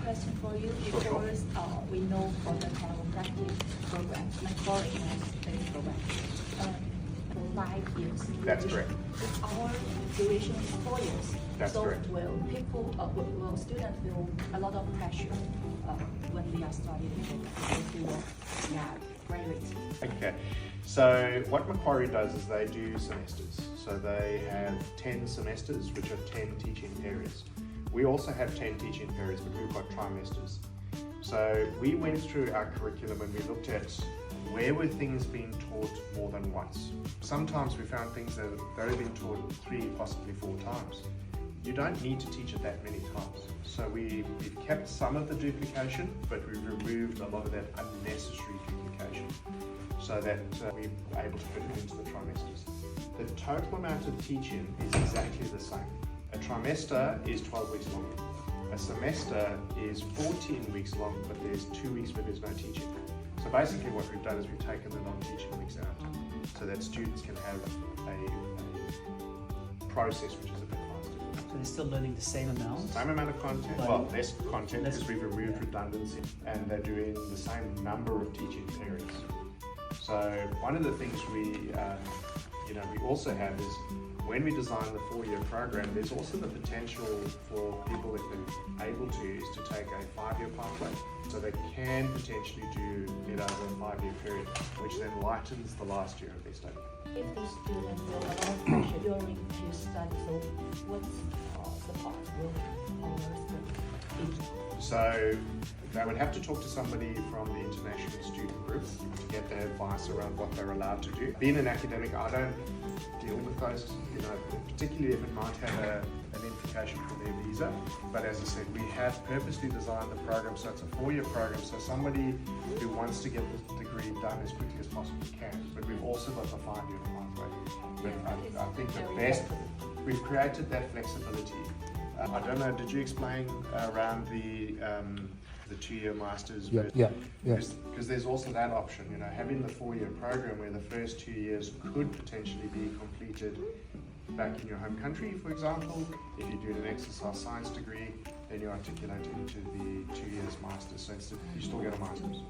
question for you Sure. because we know for the chiropractic program, Macquarie has a program for 5 years. That's correct. Our duration is 4 years. That's so correct. will students feel a lot of pressure when they are studying the program? They will graduate. Okay, so what Macquarie does is they do semesters. So they have 10 semesters, which are 10 teaching periods. We also have 10 teaching periods, but we've got trimesters. So we went through our curriculum and we looked at where were things being taught more than once. Sometimes we found things that have only been taught 3, possibly 4 times. You don't need to teach it that many times. So we've kept some of the duplication, but we've removed a lot of that unnecessary duplication so that we're able to fit it into the trimesters. The total amount of teaching is exactly the same. A trimester is 12 weeks long. A semester is 14 weeks long, but there's 2 weeks where there's no teaching. So basically what we've done is we've taken the non-teaching weeks out so that students can have a process which is a bit faster. So they're still learning the same amount? Same amount of content, well, less content because we've removed redundancy, and they're doing the same number of teaching periods. So one of the things we also have is when we design the 4-year program, there's also the potential for people, if they're able to, is to take a 5-year pathway. So they can potentially do it over a 5-year period, which then lightens the last year of their study. If the student will a lot of pressure during his study, so what's the part will our student be? So they would have to talk to somebody from the international student group to get their advice around what they're allowed to do. Being an academic, I don't deal with those, particularly if it might have an implication for their visa. But as I said, we have purposely designed the program so it's a 4-year program, so somebody who wants to get the degree done as quickly as possible can. But we've also got the 5-year pathway. But I think the best, we've created that flexibility. I don't know, did you explain around the 2-year masters? Yeah. Because there's also that option, having the 4-year program where the first 2 years could potentially be completed back in your home country, for example. If you do an exercise science degree, then you articulate it into the 2 years masters, so you still get a master's.